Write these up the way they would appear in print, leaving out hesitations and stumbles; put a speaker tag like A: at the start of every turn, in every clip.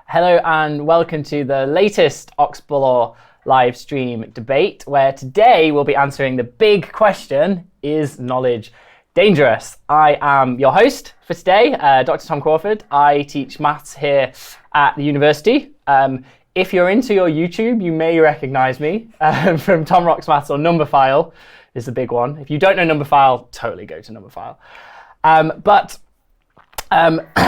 A: Hello and welcome to the latest Oxplore live stream debate, where today we'll be answering the big question, is knowledge dangerous? I am your host for today, Dr. Tom Crawford. I teach maths here at the university. If you're into your YouTube, you may recognize me from Tom Rocks Maths or Numberphile is the big one. If you don't know Numberphile, totally go to Numberphile.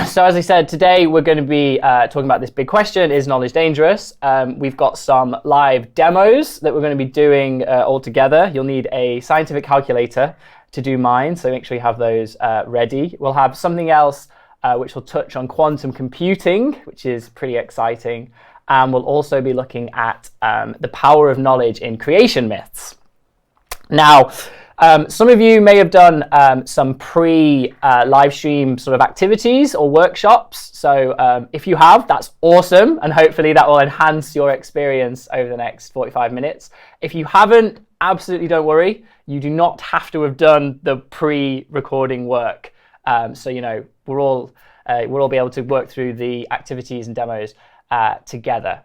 A: So as I said, today we're going to be talking about this big question, is knowledge dangerous? We've got some live demos that we're going to be doing all together. You'll need a scientific calculator to do mine, so make sure you have those ready. We'll have something else which will touch on quantum computing, which is pretty exciting. And we'll also be looking at the power of knowledge in creation myths. Now, some of you may have done some pre-live stream sort of activities or workshops. So if you have, that's awesome. And hopefully that will enhance your experience over the next 45 minutes. If you haven't, absolutely don't worry. You do not have to have done the pre-recording work. So, you know, we'll all be able to work through the activities and demos together.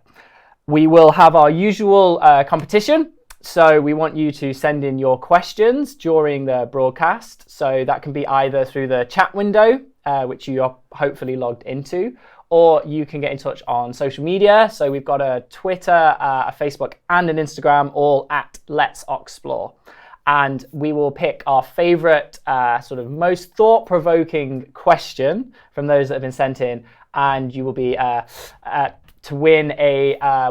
A: We will have our usual competition. So we want you to send in your questions during the broadcast. So that can be either through the chat window, which you are hopefully logged into, or you can get in touch on social media. So we've got a Twitter, a Facebook, and an Instagram, all at Let's Oxplore. And we will pick our favorite, sort of most thought-provoking question from those that have been sent in, and you will be to win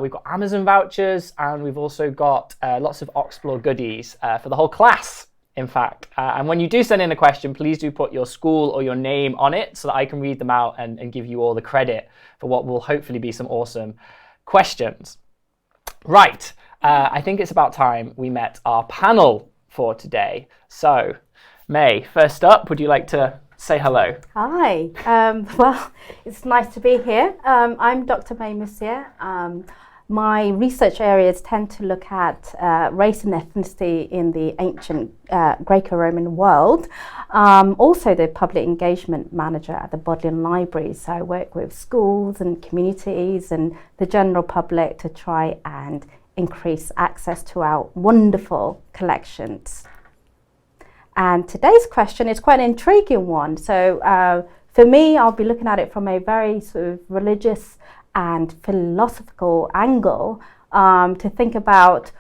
A: we've got Amazon vouchers, and we've also got lots of Oxplore goodies for the whole class, in fact. And when you do send in a question, please do put your school or your name on it so that I can read them out and give you all the credit for what will hopefully be some awesome questions. Right, I think it's about time we met our panel for today. So, May, first up, would you like to say hello?
B: Hi. Well, it's nice to be here. I'm Dr. May Musier. My research areas tend to look at race and ethnicity in the ancient Greco-Roman world. Also the public engagement manager at the Bodleian Library. So I work with schools and communities and the general public to try and increase access to our wonderful collections. And today's question is quite an intriguing one. So for me, I'll be looking at it from a very sort of religious and philosophical angle to think about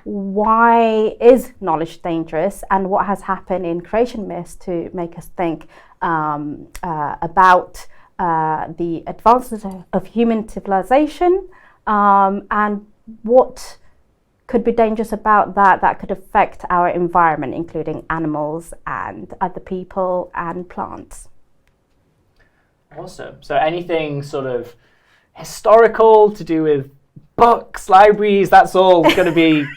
B: why is knowledge dangerous and what has happened in creation myths to make us think about the advances of human civilization and what could be dangerous about that could affect our environment, including animals and other people and plants.
A: Awesome. So anything sort of historical to do with books, libraries, that's all going to be,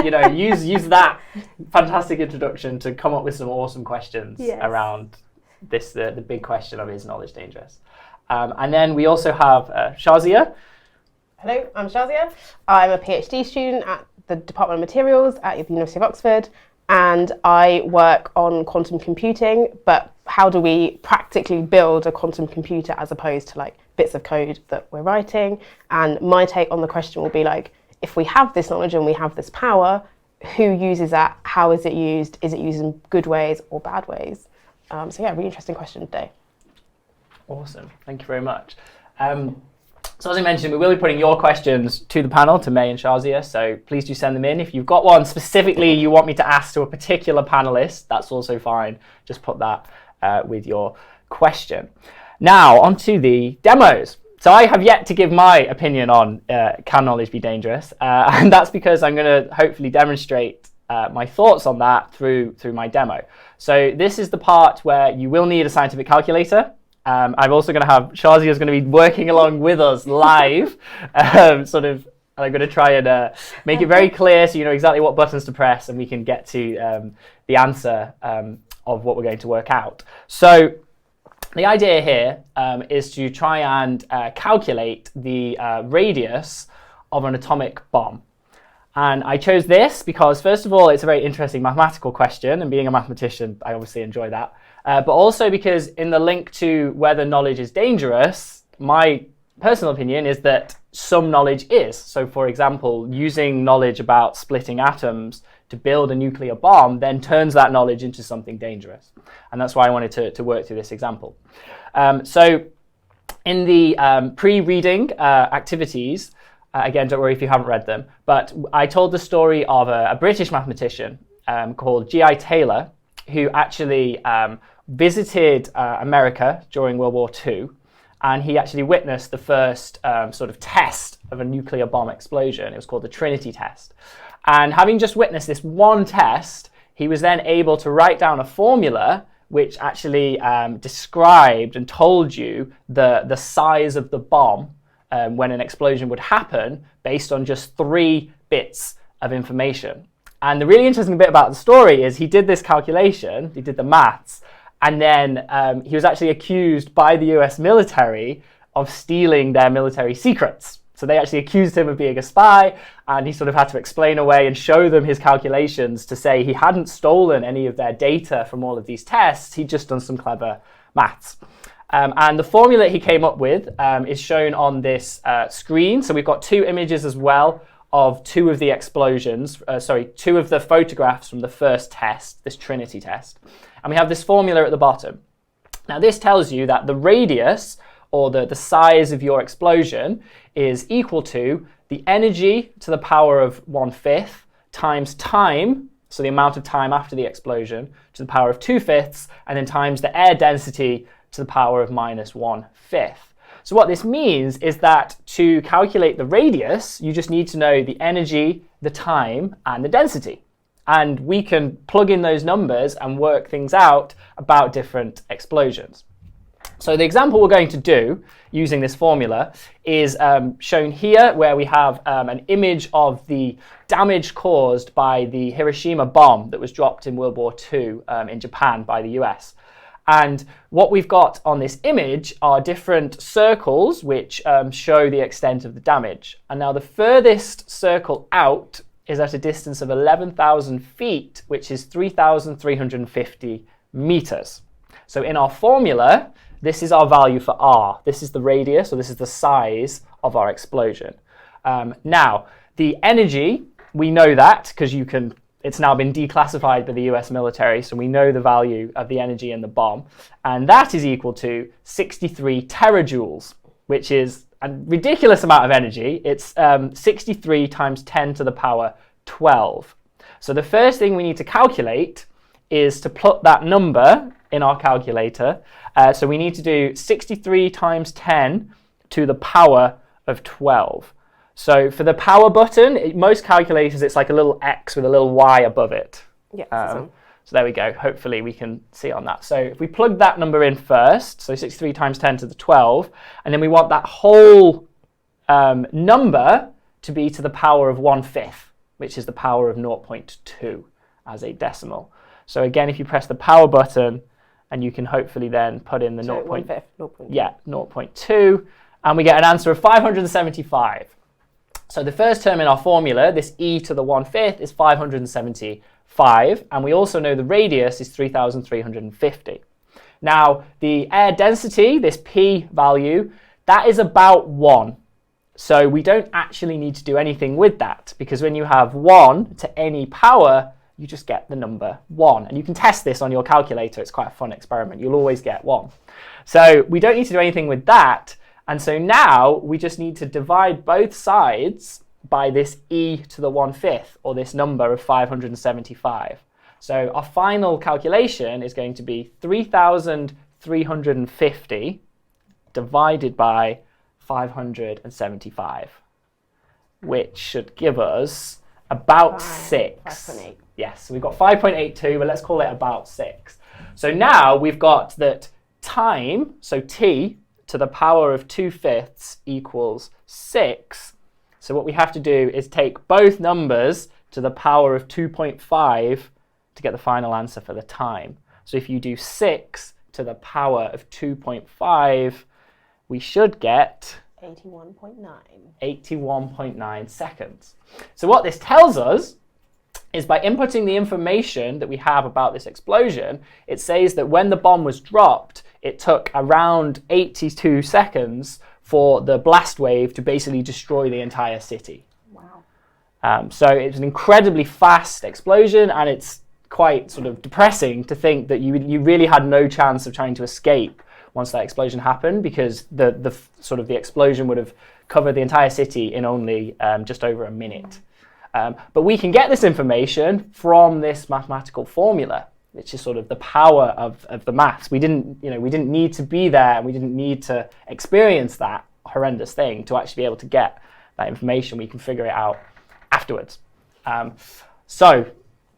A: you know, use that fantastic introduction to come up with some awesome questions around this, the big question of, is knowledge dangerous? And then we also have Shazia.
C: Hello, I'm Shazia. I'm a PhD student at the Department of Materials at the University of Oxford, and I work on quantum computing, but how do we practically build a quantum computer as opposed to like bits of code that we're writing? And my take on the question will be like, if we have this knowledge and we have this power, who uses that? How is it used? Is it used in good ways or bad ways? So yeah, really interesting question today.
A: Awesome, thank you very much. So as I mentioned, we will be putting your questions to the panel, to May and Shazia, so please do send them in. If you've got one specifically you want me to ask to a particular panelist, that's also fine. Just put that with your question. Now, on to the demos. So I have yet to give my opinion on can knowledge be dangerous, and that's because I'm going to hopefully demonstrate my thoughts on that through my demo. So this is the part where you will need a scientific calculator. I'm also going to have Shazia is going to be working along with us live. I'm going to try and make it very clear so you know exactly what buttons to press and we can get to the answer of what we're going to work out. So the idea here is to try and calculate the radius of an atomic bomb. And I chose this because, first of all, it's a very interesting mathematical question, and being a mathematician, I obviously enjoy that. But also because in the link to whether knowledge is dangerous, my personal opinion is that some knowledge is. So, for example, using knowledge about splitting atoms to build a nuclear bomb then turns that knowledge into something dangerous. And that's why I wanted to work through this example. So in the pre-reading activities, again, don't worry if you haven't read them, but I told the story of a British mathematician called G.I. Taylor, who actually visited America during World War II, and he actually witnessed the first sort of test of a nuclear bomb explosion. It was called the Trinity test. And having just witnessed this one test, he was then able to write down a formula which actually described and told you the size of the bomb when an explosion would happen based on just 3 bits of information. And the really interesting bit about the story is he did this calculation, he did the maths, and then he was actually accused by the US military of stealing their military secrets. So they actually accused him of being a spy, and he sort of had to explain away and show them his calculations to say he hadn't stolen any of their data from all of these tests, he'd just done some clever maths. And the formula he came up with is shown on this screen. So we've got 2 images as well of 2 of the explosions, 2 of the photographs from the first test, this Trinity test. And we have this formula at the bottom. Now this tells you that the radius, or the size of your explosion, is equal to the energy to the power of 1/5 times time, so the amount of time after the explosion, to the power of 2/5, and then times the air density to the power of -1/5. So what this means is that to calculate the radius, you just need to know the energy, the time, and the density. And we can plug in those numbers and work things out about different explosions. So the example we're going to do using this formula is shown here, where we have an image of the damage caused by the Hiroshima bomb that was dropped in World War II in Japan by the US. And what we've got on this image are different circles which show the extent of the damage. And now the furthest circle out is at a distance of 11,000 feet, which is 3,350 meters. So in our formula, this is our value for R. This is the radius, or this is the size of our explosion. Now, the energy, we know that because it's now been declassified by the US military, so we know the value of the energy in the bomb. And that is equal to 63 terajoules, which is a ridiculous amount of energy. It's 63 times 10 to the power 12. So the first thing we need to calculate is to put that number in our calculator. So we need to do 63 times 10 to the power of 12. So for the power button, most calculators, it's like a little X with a little Y above it.
C: Yeah.
A: So there we go. Hopefully we can see on that. So if we plug that number in first, so 63 times 10 to the 12, and then we want that whole number to be to the power of 1/5, which is the power of 0.2 as a decimal. So again, if you press the power button, and you can hopefully then put in the
C: 1/5.
A: 0.2, and we get an answer of 575. So the first term in our formula, this e to the 1/5, is 575, and we also know the radius is 3,350. Now, the air density, this p value, that is about 1. So we don't actually need to do anything with that, because when you have 1 to any power, you just get the number 1. And you can test this on your calculator. It's quite a fun experiment. You'll always get 1. So we don't need to do anything with that. And so now we just need to divide both sides by this e to the 1/5, or this number of 575. So our final calculation is going to be 3,350 divided by 575, which should give us about 6.
C: 5.8.
A: Yes, so we've got 5.82, but let's call it about 6. So now we've got that time, so t to the power of 2/5 equals 6. So what we have to do is take both numbers to the power of 2.5 to get the final answer for the time. So if you do 6 to the power of 2.5, we should get 81.9 seconds. So what this tells us is, by inputting the information that we have about this explosion, it says that when the bomb was dropped, it took around 82 seconds for the blast wave to basically destroy the entire city.
B: Wow.
A: So it's an incredibly fast explosion, and it's quite sort of depressing to think that you really had no chance of trying to escape once that explosion happened, because the explosion would have covered the entire city in only just over a minute. But we can get this information from this mathematical formula, which is sort of the power of the maths. We didn't need to be there, and we didn't need to experience that horrendous thing to actually be able to get that information. We can figure it out afterwards. So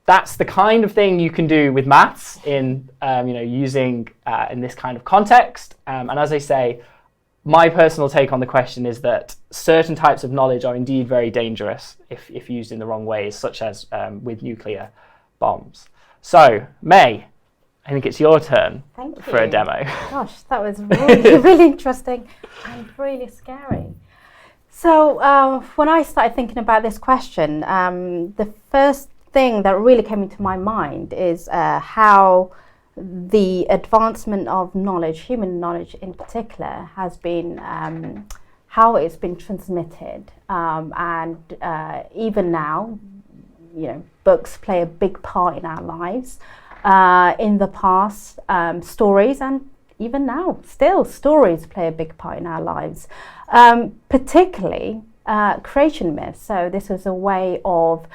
A: that's the kind of thing you can do with maths in using in this kind of context. And as I say, my personal take on the question is that certain types of knowledge are indeed very dangerous if used in the wrong ways, such as with nuclear bombs. So, May, I think it's your turn for a demo.
B: Gosh, that was really, really interesting and really scary. So when I started thinking about this question, the first thing that really came into my mind is how the advancement of knowledge, human knowledge in particular, has been, how it's been transmitted. And even now, books play a big part in our lives. In the past, stories, and even now, still, stories play a big part in our lives, particularly creation myths. So this is a way of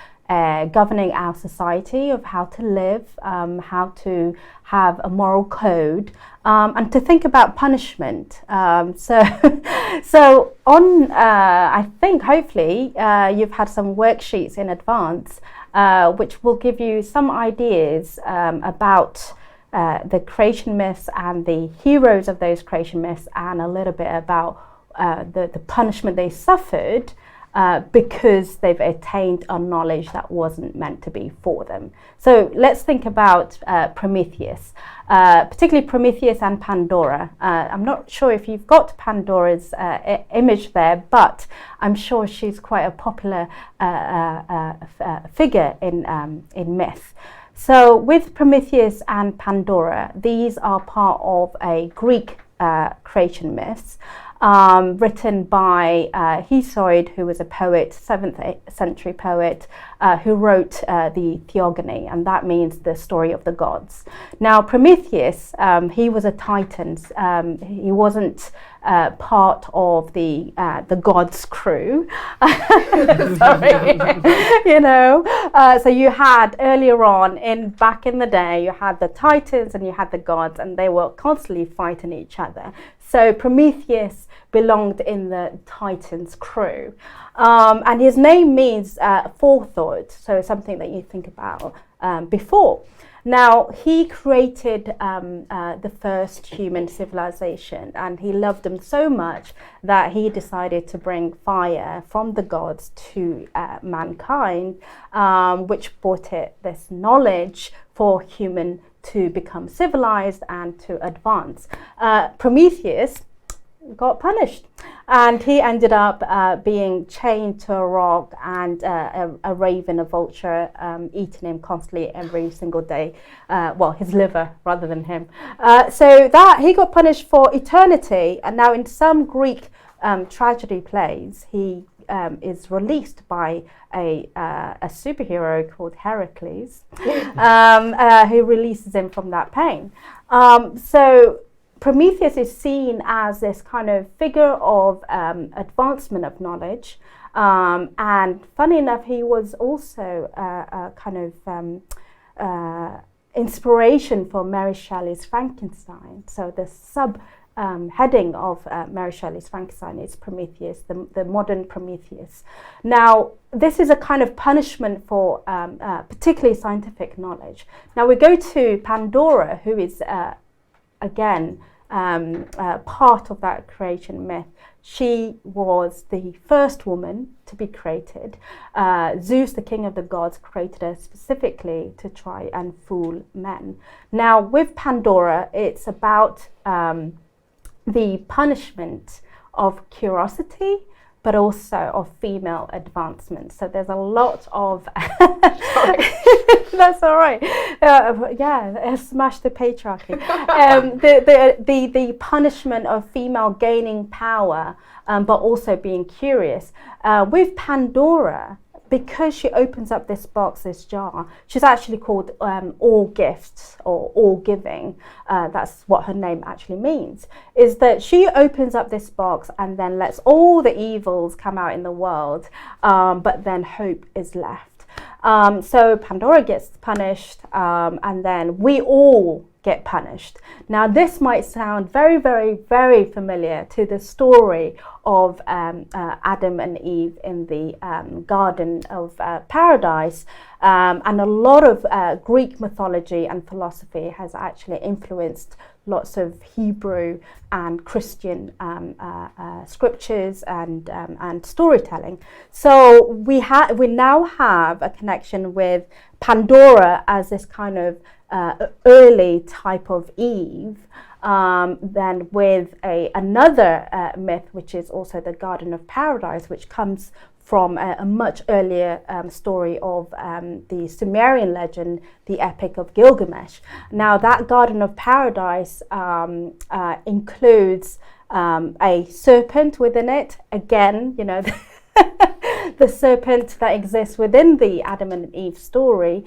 B: governing our society, of how to live, how to have a moral code, and to think about punishment. So on, I think, hopefully, you've had some worksheets in advance, which will give you some ideas about the creation myths and the heroes of those creation myths, and a little bit about the punishment they suffered because they've attained a knowledge that wasn't meant to be for them. So let's think about Prometheus, particularly Prometheus and Pandora. I'm not sure if you've got Pandora's image there, but I'm sure she's quite a popular figure in myth. So with Prometheus and Pandora, these are part of a Greek creation myths, written by Hesiod, who was a poet, 7th century poet, who wrote the Theogony, and that means the story of the gods. Now Prometheus, he was a Titan. He wasn't part of the gods' crew. Sorry. So you had earlier on, back in the day, you had the Titans and you had the gods, and they were constantly fighting each other. So Prometheus belonged in the Titans' crew. And his name means forethought, so something that you think about before. Now, he created the first human civilization, and he loved them so much that he decided to bring fire from the gods to mankind, which brought it this knowledge for human to become civilized and to advance. Prometheus got punished, and he ended up being chained to a rock, and a raven, a vulture, eating him constantly every single day. His liver rather than him. So that he got punished for eternity. And now in some Greek tragedy plays, he is released by a superhero called Heracles, who releases him from that pain. So Prometheus is seen as this kind of figure of advancement of knowledge. And funny enough, he was also a kind of inspiration for Mary Shelley's Frankenstein. So the heading of Mary Shelley's Frankenstein is Prometheus, the modern Prometheus. Now, this is a kind of punishment for particularly scientific knowledge. Now we go to Pandora, who is again part of that creation myth. She was the first woman to be created. Zeus, the king of the gods, created her specifically to try and fool men. Now, with Pandora, it's about the punishment of curiosity, but also of female advancement. So there's a lot of that's all right. Smash the patriarchy. The punishment of female gaining power, but also being curious. With Pandora, because she opens up this box, this jar, she's actually called all gifts or all giving. That's what her name actually means, is that she opens up this box and then lets all the evils come out in the world, but then hope is left. So Pandora gets punished, and then we all get punished. Now, this might sound very, very, very familiar to the story of Adam and Eve in the Garden of Paradise. And a lot of Greek mythology and philosophy has actually influenced lots of Hebrew and Christian scriptures and storytelling. So we now have a connection with Pandora as this kind of early type of Eve, then with another myth, which is also the Garden of Paradise, which comes from a much earlier story of the Sumerian legend, the Epic of Gilgamesh. Now, that Garden of Paradise includes a serpent within it. Again, you know, the serpent that exists within the Adam and Eve story,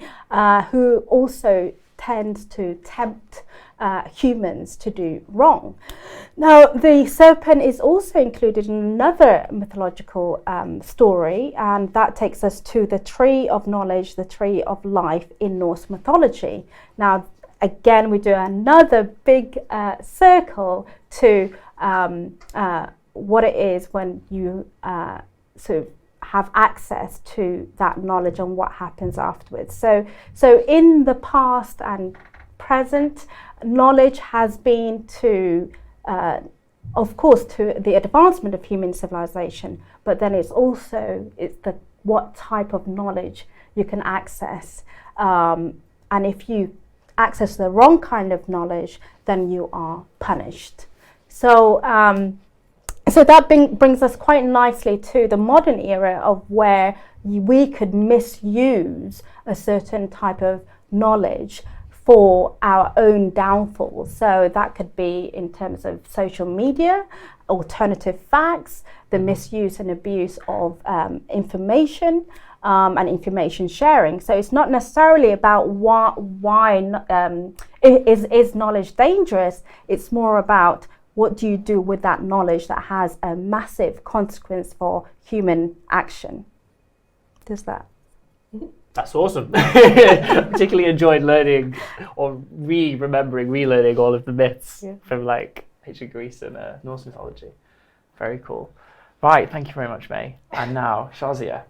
B: who also tends to tempt humans to do wrong. Now, the serpent is also included in another mythological story, and that takes us to the tree of knowledge, the tree of life in Norse mythology. Now, again, we do another big circle to what it is when you sort of have access to that knowledge and what happens afterwards. So in the past and present, knowledge has been to, of course, to the advancement of human civilization, but then it's what type of knowledge you can access. And if you access the wrong kind of knowledge, then you are punished. So that brings us quite nicely to the modern era of where we could misuse a certain type of knowledge for our own downfall. So that could be in terms of social media, alternative facts, the misuse and abuse of information, and information sharing. So it's not necessarily about is knowledge dangerous. It's more about what do you do with that knowledge that has a massive consequence for human action. Does that?
A: That's awesome. Particularly enjoyed learning or relearning all of the myths from like ancient Greece and Norse mythology. Very cool. Right, thank you very much, May. And now, Shazia,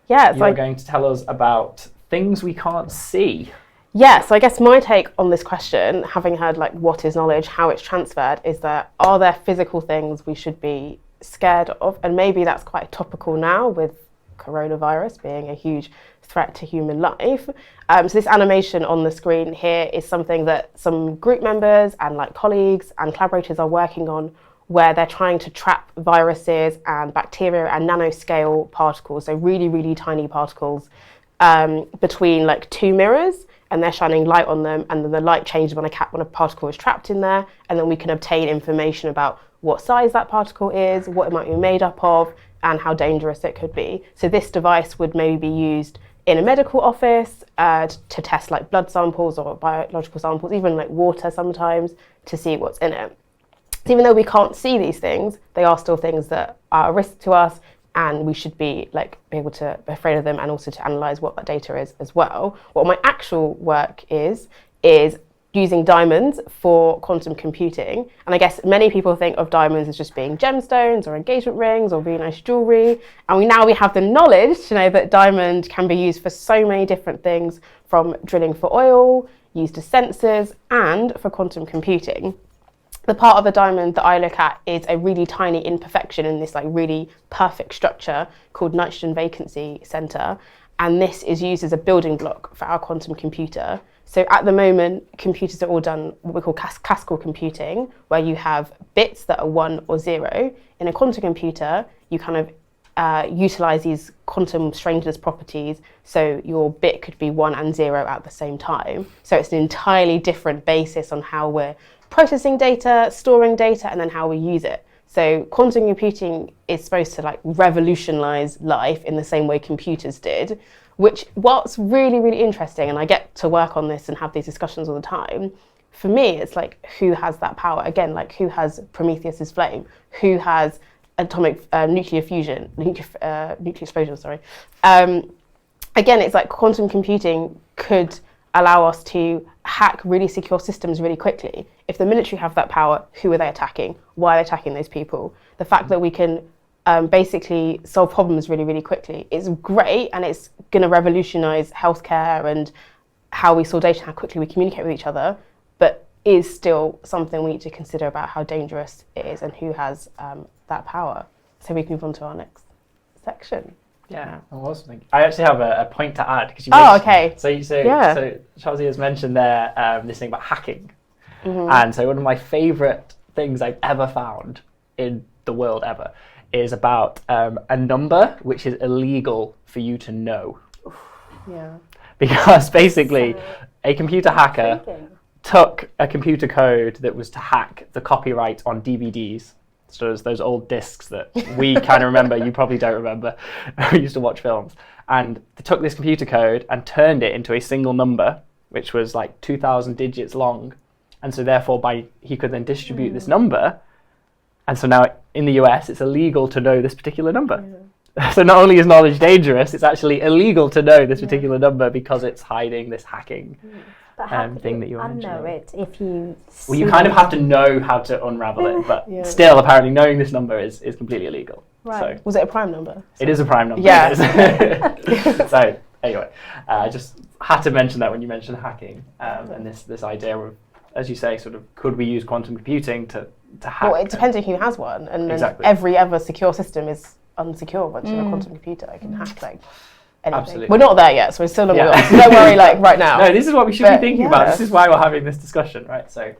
A: you're going to tell us about things we can't see.
C: Yeah, so I guess my take on this question, having heard like what is knowledge, how it's transferred, is that are there physical things we should be scared of? And maybe that's quite topical now with coronavirus being a huge threat to human life. So this animation on the screen here is something that some group members and like colleagues and collaborators are working on, where they're trying to trap viruses and bacteria and nanoscale particles, so really, really tiny particles, between like two mirrors, and they're shining light on them, and then the light changes when a particle is trapped in there, and then we can obtain information about what size that particle is, what it might be made up of, and how dangerous it could be. So this device would maybe be used in a medical office to test like blood samples or biological samples, even like water sometimes, to see what's in it. So even though we can't see these things, they are still things that are a risk to us, and we should be able to be afraid of them, and also to analyse what that data is as well. What my actual work is using diamonds for quantum computing. And I guess many people think of diamonds as just being gemstones or engagement rings or really nice jewellery. And we have the knowledge to know that diamond can be used for so many different things, from drilling for oil, used as sensors, and for quantum computing. The part of the diamond that I look at is a really tiny imperfection in this really perfect structure called nitrogen vacancy center. And this is used as a building block for our quantum computer. So at the moment, computers are all done what we call classical computing, where you have bits that are 1 or 0. In a quantum computer, you kind of utilise these quantum strangeness properties, so your bit could be 1 and 0 at the same time. So it's an entirely different basis on how we're processing data, storing data, and then how we use it. So quantum computing is supposed to revolutionise life in the same way computers did, which, whilst really, really interesting, and I get to work on this and have these discussions all the time, for me, it's who has that power? Again, who has Prometheus's flame? Who has atomic nuclear fusion, nuclear explosion, sorry. Again, it's quantum computing could allow us to hack really secure systems really quickly. If the military have that power, who are they attacking? Why are they attacking those people? The fact that we can basically solve problems really, really quickly is great, and it's going to revolutionise healthcare and how we store data and how quickly we communicate with each other, but is still something we need to consider about how dangerous it is and who has that power. So we can move on to our next section.
A: Yeah, awesome. I actually have a point to add, because you
C: okay.
A: So Shazia has mentioned there this thing about hacking, and so one of my favourite things I've ever found in the world ever is about a number which is illegal for you to know.
B: Yeah.
A: Because basically, a computer hacker took a computer code that was to hack the copyright on DVDs. So those old discs that we kind of remember, you probably don't remember. We used to watch films. And they took this computer code and turned it into a single number, which was 2,000 digits long. And so therefore, he could then distribute this number. And so now in the US, it's illegal to know this particular number. Yeah. So not only is knowledge dangerous, it's actually illegal to know this particular number because it's hiding this hacking thing that you
B: unknow it if you.
A: Well, you kind of have to know how to unravel it, but still, apparently, knowing this number is completely illegal.
B: Right.
C: So, was it a prime number?
A: It is a prime number.
C: Yeah.
A: So anyway, I just had to mention that when you mentioned hacking and this idea of, as you say, sort of, could we use quantum computing to hack?
C: Well, it depends on who has one, and
A: exactly.
C: Every other secure system is unsecure. Once you have a quantum computer, it can hack anything.
A: Absolutely.
C: We're not there yet, so we're still not so don't worry right now.
A: No, this is what we should be thinking about. This is why we're having this discussion, right? So,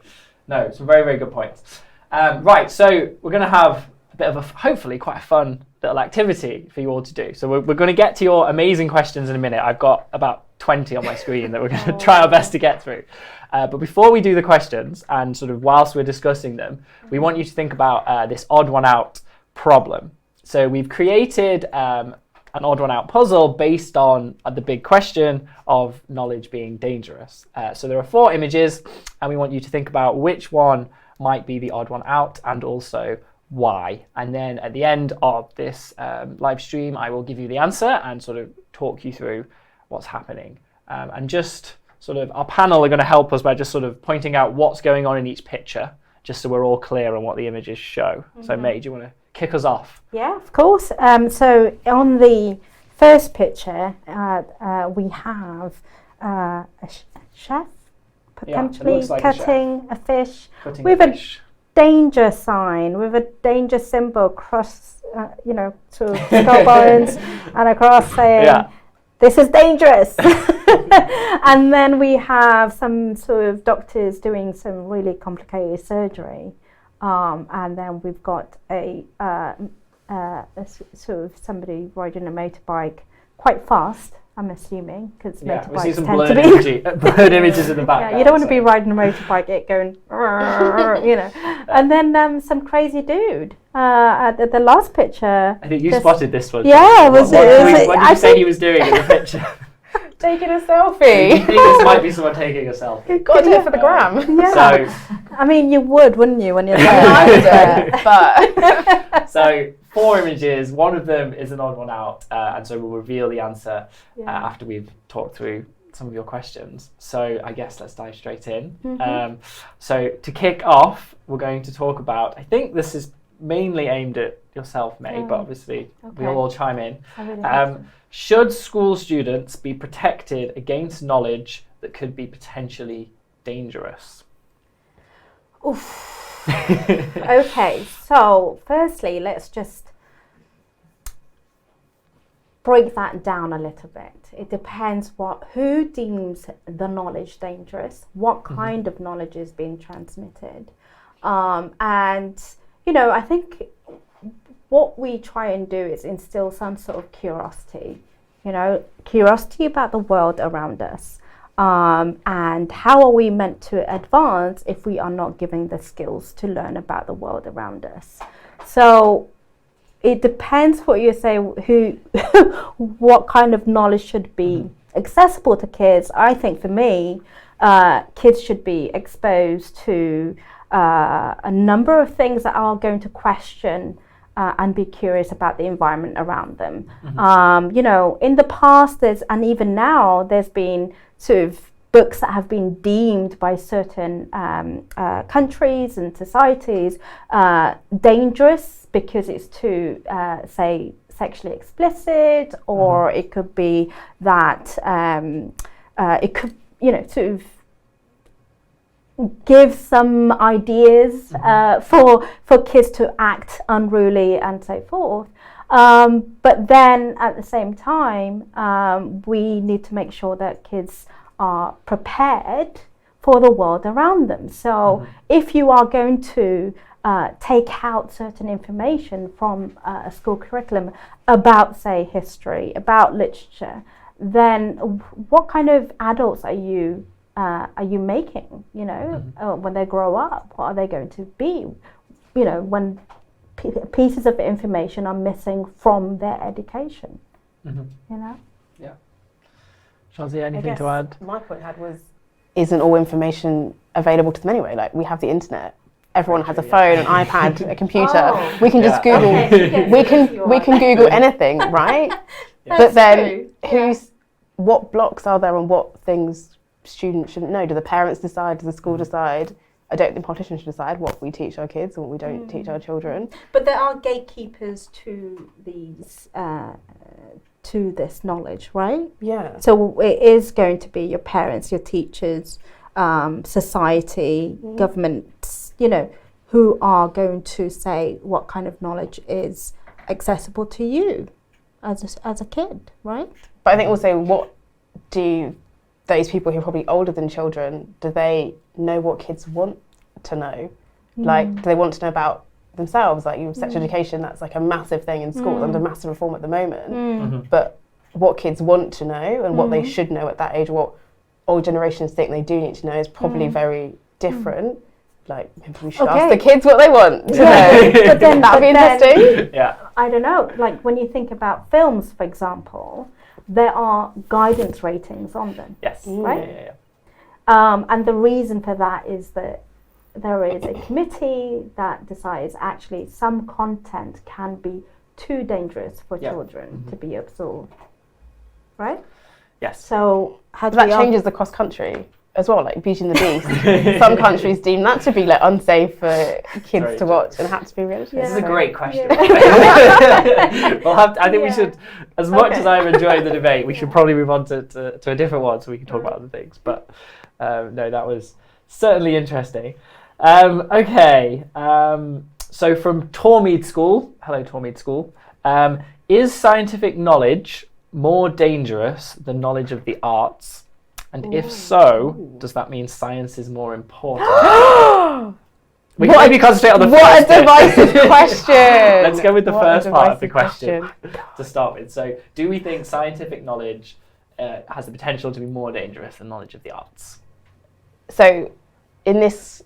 A: no, some very, very good points. Right, so we're going to have a bit of hopefully quite a fun little activity for you all to do. So we're going to get to your amazing questions in a minute. I've got about 20 on my screen that we're going to try our best to get through. But before we do the questions, and sort of whilst we're discussing them, we want you to think about this odd one out problem. So we've created an odd one out puzzle based on the big question of knowledge being dangerous. So there are 4 images, and we want you to think about which one might be the odd one out and also why. And then at the end of this live stream, I will give you the answer and sort of talk you through what's happening. And just sort of, our panel are going to help us by just sort of pointing out what's going on in each picture, just so we're all clear on what the images show. So May, do you want to kick us off?
B: Yeah, of course. So on the first picture, we have a chef potentially cutting a fish with a danger sign, with a danger symbol across, sort of skull bones and across saying, this is dangerous. And then we have some sort of doctors doing some really complicated surgery. And then we've got a sort of somebody riding a motorbike quite fast I'm assuming, because
A: Yeah, we see
B: motorbikes
A: some
B: tend
A: blurred,
B: to be.
A: blurred images in the background.
B: Yeah, you don't want to be
A: so.
B: riding a motorbike, it going, you know. And then some crazy dude. At the last picture.
A: I think you spotted this one.
B: Yeah,
A: What did you say he was doing in the picture?
C: Taking a
A: Do you
C: selfie.
A: think this might be someone taking a selfie?
C: Got to do it for the gram.
B: Yeah.
A: So,
B: I mean, you would, wouldn't you, when you're
C: I
B: there?
C: wouldn't, but
A: so 4 images. One of them is an odd one out, and so we'll reveal the answer
B: Yeah.
A: after we've talked through some of your questions. So I guess let's dive straight in.
B: Mhm.
A: So to kick off, we're going to talk about. I think this is mainly aimed at yourself, May, but obviously
B: Okay.
A: we'll all chime in.
B: I really hope so.
A: Should school students be protected against knowledge that could be potentially dangerous?
B: Oof. Okay, so firstly, let's just break that down a little bit. It depends who deems the knowledge dangerous, what kind of knowledge is being transmitted. And, you know, I think what we try and do is instill some sort of curiosity, you know, curiosity about the world around us. And how are we meant to advance if we are not given the skills to learn about the world around us? So it depends what you say, what kind of knowledge should be accessible to kids. I think for me, kids should be exposed to a number of things that are going to question and be curious about the environment around them. You know, in the past, and even now, there's been sort of books that have been deemed by certain countries and societies dangerous because it's too, say, sexually explicit, or it could be that it could, you know, sort of give some ideas for kids to act unruly and so forth. But then at the same time, we need to make sure that kids are prepared for the world around them. So if you are going to take out certain information from a school curriculum about, say, history, about literature, then what kind of adults are you making, you know, when they grow up? What are they going to be, you know, when pieces of information are missing from their education, you know?
A: Yeah. Shazia, anything to add?
C: My point was, isn't all information available to them anyway? Like, we have the internet. Everyone has a phone, an iPad, a computer. We can just Google.
B: Okay.
C: We can Google anything, right? But then, what blocks are there on what things students shouldn't know? Do the parents decide? Does the school decide? I don't think politicians should decide what we teach our kids and what we don't teach our children.
B: But there are gatekeepers to these, to this knowledge, right?
C: Yeah.
B: So it is going to be your parents, your teachers, society, governments, you know, who are going to say what kind of knowledge is accessible to you as a kid, right?
C: But I think also, what do those people who are probably older than children, do they know what kids want to know? Like, do they want to know about themselves? Like, sex education, that's like a massive thing in schools, under massive reform at the moment. But what kids want to know and what they should know at that age, what old generations think they do need to know, is probably very different. Like, maybe we should ask the kids what they want to know.
B: But then
C: that would be interesting.
A: Yeah.
B: I don't know, like when you think about films, for example, there are guidance ratings on them.
A: Yes.
B: Right?
A: Yeah.
B: And the reason for that is that there is a committee that decides actually some content can be too dangerous for children to be absorbed. Right?
A: Yes.
B: So how do
C: That
B: we
C: changes the cross country as well, like Beauty and the Beast. Some countries deem that to be like unsafe for kids to watch and have to be realistic.
A: This is a
B: Yeah.
A: great question.
B: Yeah.
A: We'll have to, I think we should, as much
B: Okay.
A: as I've enjoyed the debate, we should probably move on to a different one so we can talk about other things. But no, that was certainly interesting. Okay, so from Tormead School, hello Tormead School, is scientific knowledge more dangerous than knowledge of the arts? And if so, does that mean science is more important? We can maybe concentrate on the
C: What
A: first
C: a
A: bit.
C: divisive question!
A: Let's go with the
C: What a
A: first part of the
C: divisive
A: question to start with. So, do we think scientific knowledge has the potential to be more dangerous than knowledge of the arts?
C: So in this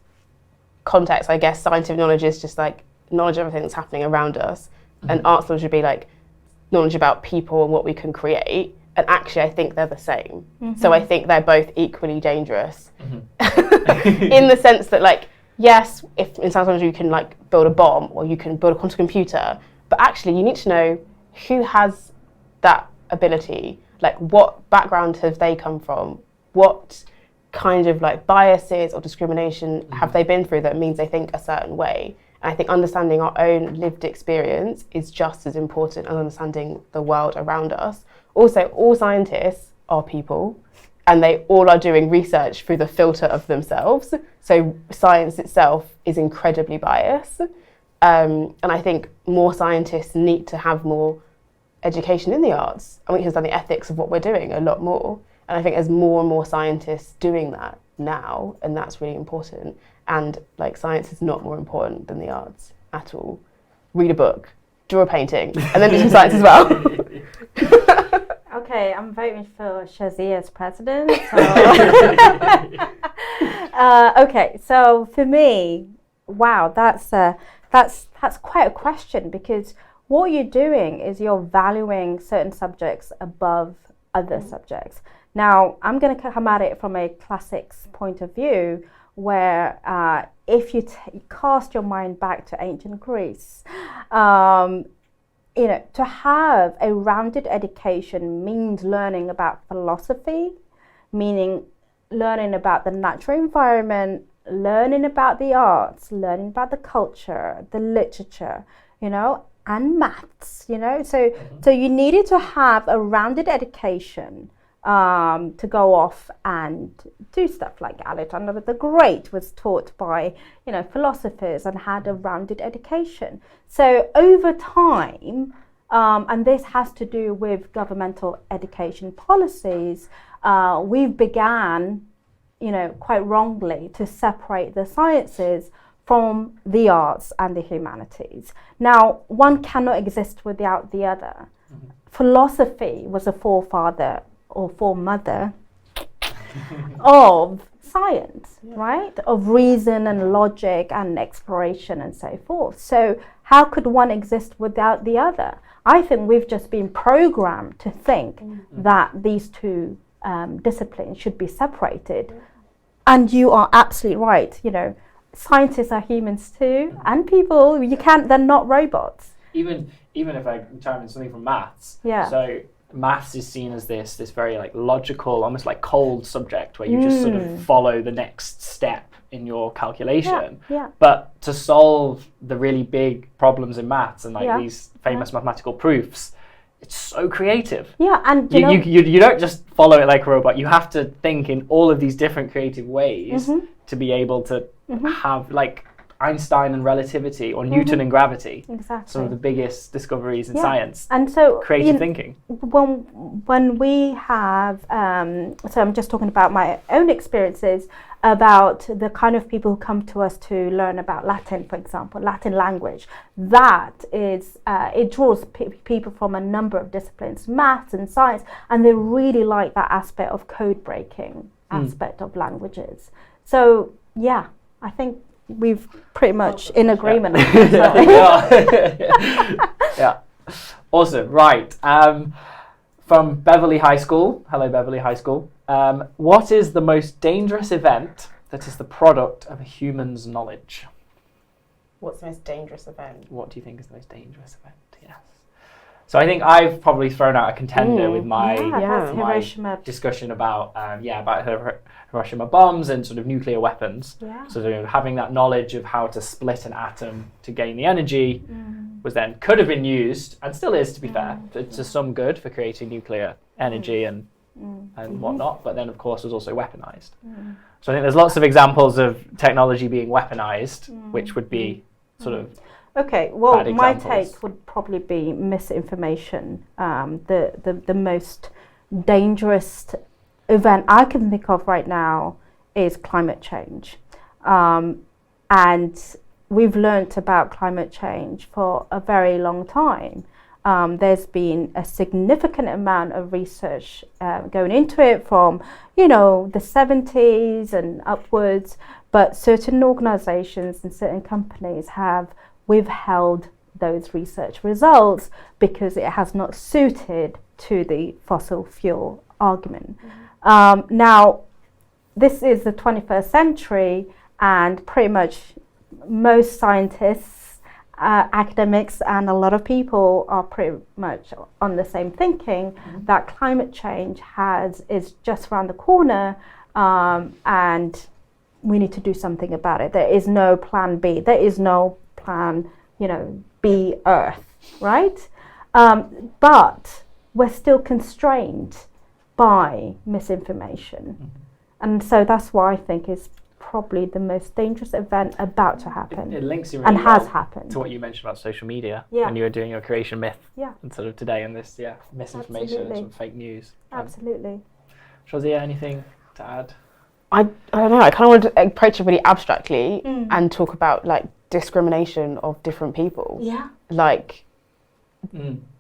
C: context, I guess scientific knowledge is just like knowledge of everything that's happening around us, and arts knowledge would be like knowledge about people and what we can create. And actually, I think they're the same. So I think they're both equally dangerous in the sense that, like, yes, if in science knowledge you can like build a bomb or you can build a quantum computer, but actually you need to know who has that ability, like what background have they come from, what kind of like biases or discrimination have they been through that means they think a certain way. And I think understanding our own lived experience is just as important as understanding the world around us. Also, all scientists are people, and they all are doing research through the filter of themselves. So science itself is incredibly biased. And I think more scientists need to have more education in the arts, and we can understand the ethics of what we're doing a lot more. And I think there's more and more scientists doing that now, and that's really important. And like science is not more important than the arts at all. Read a book, draw a painting, and then do some science as well.
B: Okay, I'm voting for Shazia as president. So. Okay, so for me, wow, that's quite a question, because what you're doing is you're valuing certain subjects above other subjects. Now, I'm going to come at it from a classics point of view, where if you cast your mind back to ancient Greece, to have a rounded education means learning about philosophy, meaning learning about the natural environment, learning about the arts, learning about the culture, the literature, and maths, So you needed to have a rounded education to go off and do stuff like Alexander the Great was taught by, philosophers and had a rounded education. So over time, and this has to do with governmental education policies, we've began, quite wrongly to separate the sciences from the arts and the humanities. Now, one cannot exist without the other. Philosophy was a forefather or foremother of science, right? Of reason and logic and exploration and so forth. So how could one exist without the other? I think we've just been programmed to think that these two disciplines should be separated. And you are absolutely right. Scientists are humans too, and people. They're not robots.
A: Even if I chime in something from maths.
B: Yeah.
A: So maths is seen as this very like logical, almost like cold subject where you just sort of follow the next step in your calculation.
B: Yeah.
A: But to solve the really big problems in maths and like these famous mathematical proofs, it's so creative.
B: Yeah, and
A: you don't just follow it like a robot. You have to think in all of these different creative ways to be able to have like Einstein and relativity, or Newton and gravity.
B: Exactly.
A: Some of the biggest discoveries in science.
B: And so
A: creative thinking.
B: When we have, so I'm just talking about my own experiences about the kind of people who come to us to learn about Latin, for example, Latin language. That is, it draws people from a number of disciplines, maths and science, and they really like that aspect of code breaking aspect of languages. So yeah, I think we've pretty much in agreement.
A: Yeah. Awesome. Right. From Beverly High School. Hello, Beverly High School. What is the most dangerous event that is the product of a human's knowledge?
C: What's the most dangerous event?
A: What do you think is the most dangerous event? Yes. So I think I've probably thrown out a contender with my discussion about Hiroshima bombs and sort of nuclear weapons.
B: Yeah.
A: So having that knowledge of how to split an atom to gain the energy could have been used, and still is, to be fair, to some good for creating nuclear energy and whatnot, but then of course was also weaponized. So I think there's lots of examples of technology being weaponized, which would be sort of
B: okay. Well,
A: bad
B: my
A: examples.
B: take would probably be misinformation. The most dangerous event I can think of right now is climate change, and we've learnt about climate change for a very long time. There's been a significant amount of research going into it from, the 70s and upwards, but certain organizations and certain companies have withheld those research results because it has not suited to the fossil fuel argument. Now, this is the 21st century, and pretty much most scientists, academics, and a lot of people are pretty much on the same thinking that climate change is just around the corner, and we need to do something about it. There is no plan B. There is no plan, B Earth, right? But we're still constrained by misinformation. And so that's why I think is probably the most dangerous event about to happen.
A: It links you
B: and
A: really
B: has
A: well
B: happened
A: to what you mentioned about social media
B: Yeah.
A: when you were doing your creation myth.
B: Yeah.
A: And sort of today and this, misinformation
B: Absolutely.
A: and fake news.
B: Absolutely.
A: Shazia, anything to add?
C: I don't know. I kind of want to approach it really abstractly and talk about like discrimination of different people.
B: Yeah.
C: Like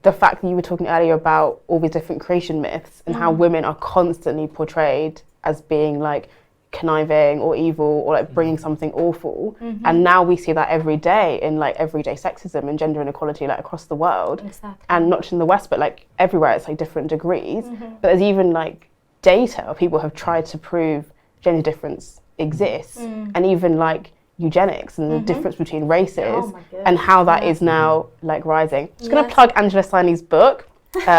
C: the fact that you were talking earlier about all these different creation myths and how women are constantly portrayed as being like conniving or evil or like bringing something awful, and now we see that every day in like everyday sexism and gender inequality like across the world.
B: Exactly.
C: And not just in the West but like everywhere. It's like different degrees, but there's even like data where people have tried to prove gender difference exists, and even like eugenics and the difference between races,
B: my
C: and how that is now like rising. Just gonna plug Angela Saini's book,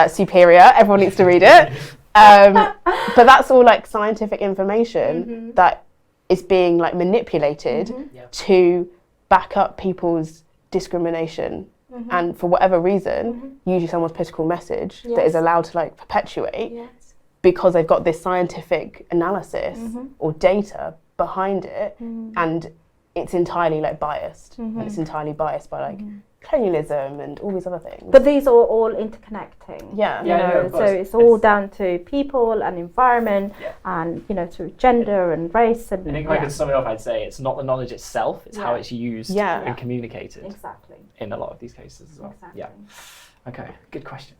C: Superior. Everyone needs to read it. But that's all like scientific information that is being like manipulated to back up people's discrimination, and for whatever reason, usually someone's political message that is allowed to like perpetuate because they've got this scientific analysis or data behind it, and it's entirely like biased, and it's entirely biased by like colonialism and all these other things.
B: But these are all interconnecting.
C: Yeah.
A: Of
B: So
A: course.
B: it's all down to people and environment, and through gender and race. And
A: I think if I could sum it up, I'd say it's not the knowledge itself, it's how it's used and communicated
B: Exactly.
A: in a lot of these cases as well.
B: Exactly.
A: Yeah. Okay, good question.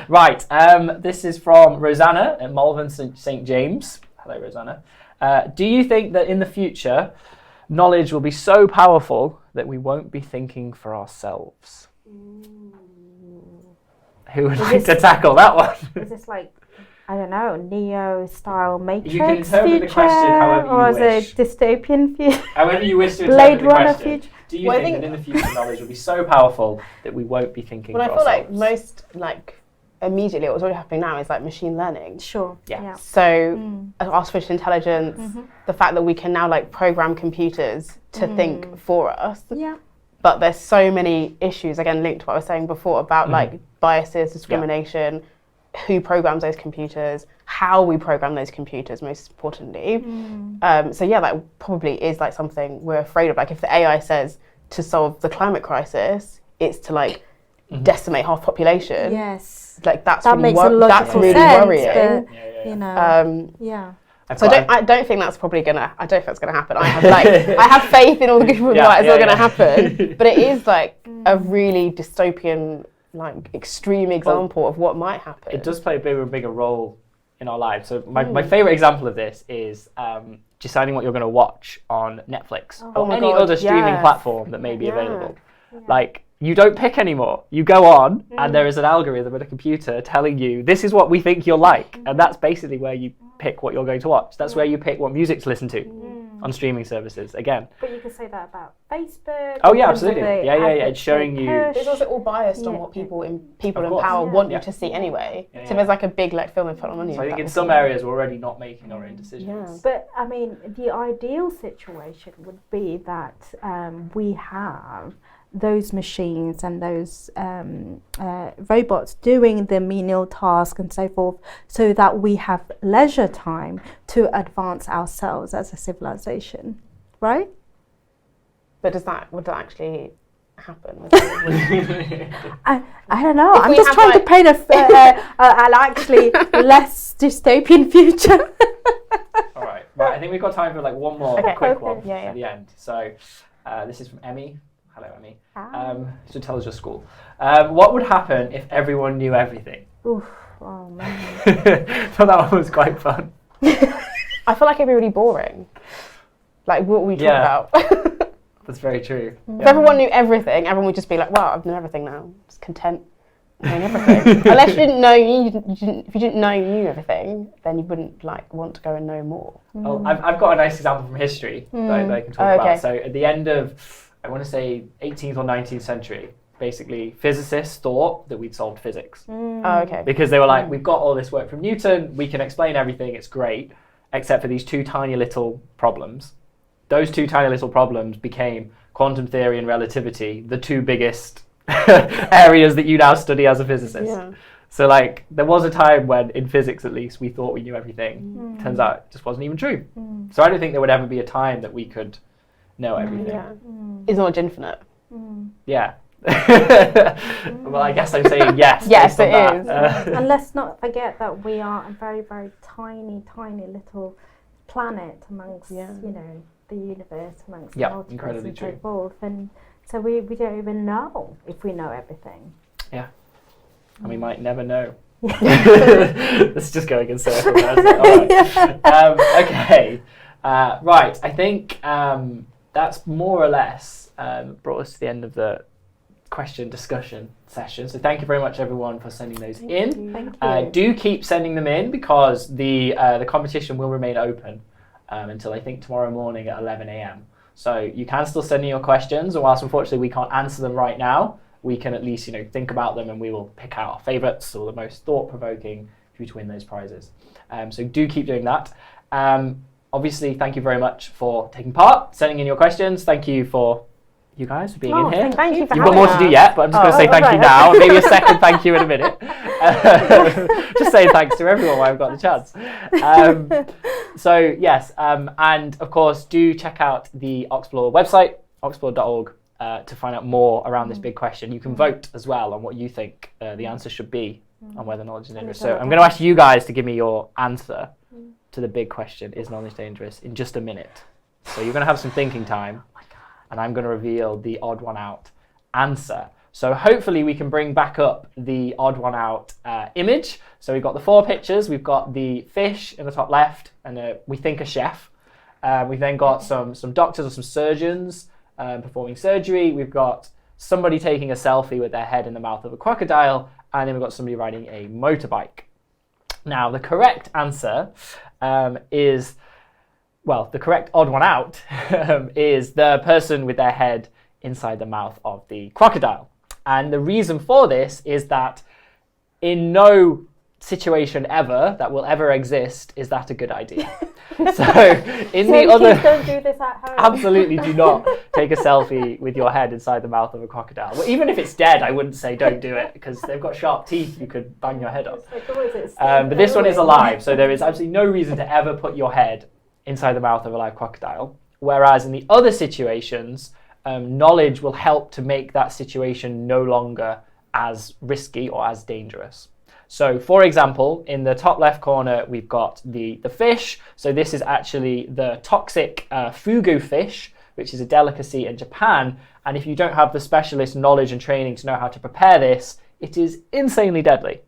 A: Right, this is from Rosanna at Malvern St. James. Hello, Rosanna. Do you think that in the future, knowledge will be so powerful that we won't be thinking for ourselves? Who would like to tackle that one?
B: Is this like, I don't know, Neo-style Matrix
A: You can interpret
B: future,
A: the question however you
B: or is
A: wish.
B: it dystopian future?
A: However you wish to
B: Blade
A: interpret the
B: Runner
A: question.
B: future?
A: Do you think that in the future knowledge will be so powerful that we won't be thinking
C: Well,
A: for
C: I feel
A: ourselves?
C: like most like immediately what's already happening now is like machine learning.
B: Sure.
A: Yeah.
C: So artificial intelligence, the fact that we can now like program computers to think for us.
B: Yeah.
C: But there's so many issues, again linked to what I was saying before about like biases, discrimination, who programs those computers, how we program those computers most importantly. So yeah, that probably is like something we're afraid of. Like if the AI says to solve the climate crisis, it's to like decimate half population.
B: Yes.
C: Like that's
B: That
C: really
B: makes a logical
C: that's really
B: sense,
C: worrying.
B: But,
C: So I don't think that's probably gonna. I don't think that's gonna happen. I have faith in all the good people that it's not gonna happen. But it is like a really dystopian, like extreme example of what might happen.
A: It does play a bigger role in our lives. So my favourite example of this is deciding what you're going to watch on Netflix or
C: my
A: any
C: God,
A: other streaming
C: yes.
A: platform that may be available. Like, you don't pick anymore. You go on and there is an algorithm at a computer telling you this is what we think you'll like. And that's basically where you pick what you're going to watch. That's where you pick what music to listen to on streaming services, again.
B: But you could say that about Facebook.
A: Oh yeah, absolutely. Yeah. It's showing you.
C: It's also all biased on what people in
A: course.
C: power want you to see anyway. So there's like a big like film put on you.
A: So I think in some areas we're already not making our own decisions.
B: But I mean, the ideal situation would be that we have those machines and those robots doing the menial task and so forth, so that we have leisure time to advance ourselves as a civilization, right?
C: But would that actually happen?
B: I don't know.
C: If
B: I'm
C: we
B: just
C: have,
B: trying
C: like-
B: to paint an actually less dystopian future.
A: All right. I think we've got time for like one more quick one at the end. So this is from Emmy. Hello, Emmy.
B: Hi.
A: So tell us your school. What would happen if everyone knew everything?
B: Oof. Oh man.
A: So that one was quite fun.
C: I feel like it'd be really boring. Like, what we talk about.
A: That's very true.
C: If everyone knew everything, everyone would just be like, "Wow, I've known everything now. I'm just content knowing everything." Unless you didn't know if you didn't know you knew everything, then you wouldn't like want to go and know more.
A: Oh, I've got a nice example from history that I can talk about. So at the end of, I want to say, 18th or 19th century, basically physicists thought that we'd solved physics.
C: Oh, okay.
A: Because they were like, we've got all this work from Newton, we can explain everything, it's great, except for these two tiny little problems. Those two tiny little problems became quantum theory and relativity, the two biggest areas that you now study as a physicist.
C: Yeah.
A: So like, there was a time when, in physics at least, we thought we knew everything. Turns out it just wasn't even true. So I don't think there would ever be a time that we could know everything.
C: Yeah. Is knowledge infinite?
A: Yeah. Well, I guess I'm saying yes.
C: Yes,
A: based on
C: it
A: that.
B: And let's not forget that we are a very, very tiny, tiny little planet amongst, you know, the universe, amongst the multiverse
A: incredibly
B: and so
A: true.
B: forth. And so we don't even know if we know everything.
A: Yeah. And we might never know. This is just going in circles. All right. Okay. Right. I think that's more or less brought us to the end of the question discussion session. So thank you very much, everyone, for sending those in.
B: Thank you.
A: Do keep sending them in because the competition will remain open until I think tomorrow morning at 11 a.m. So you can still send in your questions, and whilst unfortunately we can't answer them right now, we can at least think about them, and we will pick out our favourites or the most thought-provoking for you to win those prizes. So do keep doing that. Obviously, thank you very much for taking part, sending in your questions. Thank you for you guys for being in here.
C: Thank you for
A: You've got more to do yet, but I'm just going to say thank you now. Maybe a second thank you in a minute. Just saying thanks to everyone while I've got the chance. So yes, and of course, do check out the Oxplore website, oxplore.org, to find out more around this big question. You can vote as well on what you think the answer should be on whether knowledge is dangerous. So I'm going to ask you guys to give me your answer to the big question, is knowledge dangerous, in just a minute. So you're going to have some thinking time. And I'm going to reveal the odd one out answer. So hopefully we can bring back up the odd one out image. So we've got the 4 pictures. We've got the fish in the top left, and we think a chef. We've then got some doctors or some surgeons performing surgery. We've got somebody taking a selfie with their head in the mouth of a crocodile, and then we've got somebody riding a motorbike. Now the correct answer is... Well, the correct odd one out is the person with their head inside the mouth of the crocodile. And the reason for this is that in no situation ever that will ever exist is that a good idea. So the other...
B: don't do this at home.
A: Absolutely do not take a selfie with your head inside the mouth of a crocodile. Well, even if it's dead, I wouldn't say don't do it, because they've got sharp teeth you could bang your head on. But this one is alive, so there is absolutely no reason to ever put your head inside the mouth of a live crocodile. Whereas in the other situations, knowledge will help to make that situation no longer as risky or as dangerous. So for example, in the top left corner, we've got the fish. So this is actually the toxic fugu fish, which is a delicacy in Japan. And if you don't have the specialist knowledge and training to know how to prepare this, it is insanely deadly.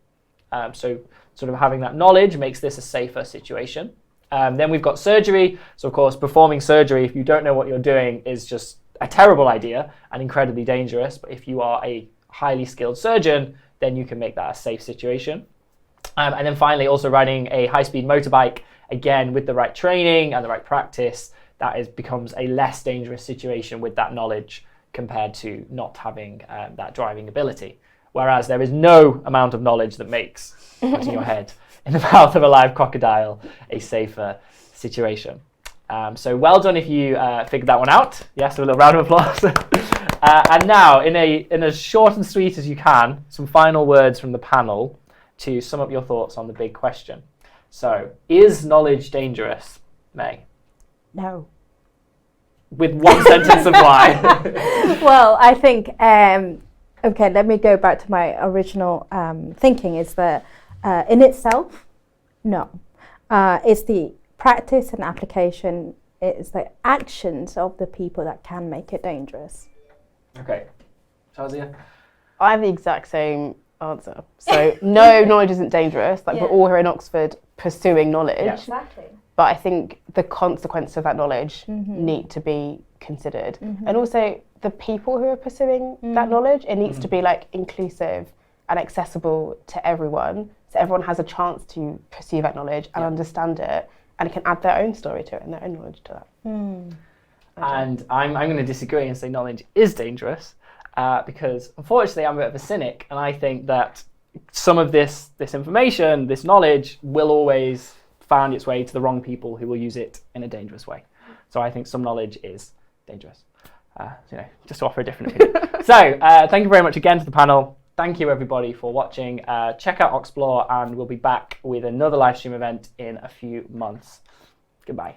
A: So sort of having that knowledge makes this a safer situation. Then we've got surgery. So of course, performing surgery, if you don't know what you're doing, is just a terrible idea and incredibly dangerous. But if you are a highly skilled surgeon, then you can make that a safe situation. And then finally, also riding a high-speed motorbike, again, with the right training and the right practice, that becomes a less dangerous situation with that knowledge compared to not having that driving ability. Whereas there is no amount of knowledge that makes putting your head in the mouth of a live crocodile a safer situation. So well done if you figured that one out. Yes, a little round of applause. And now, in as short and sweet as you can, some final words from the panel to sum up your thoughts on the big question. So, is knowledge dangerous, May?
B: No.
A: With one sentence of why.
B: Well, I think, okay, let me go back to my original thinking, is that in itself, no. It's the practice and application, it's the actions of the people that can make it dangerous.
A: Okay. Shazia?
C: I have the exact same answer. So no, knowledge isn't dangerous. Like we're all here in Oxford pursuing knowledge.
A: Yeah.
B: Exactly.
C: But I think the consequences of that knowledge need to be considered. And also the people who are pursuing that knowledge, it needs to be like inclusive and accessible to everyone. So everyone has a chance to pursue that knowledge and understand it and can add their own story to it and their own knowledge to that.
A: And I'm going to disagree and say knowledge is dangerous because unfortunately I'm a bit of a cynic, and I think that some of this information, this knowledge, will always find its way to the wrong people who will use it in a dangerous way. So I think some knowledge is dangerous. Just to offer a different opinion. So thank you very much again to the panel. Thank you everybody for watching. Check out Oxplore, and we'll be back with another live stream event in a few months. Goodbye.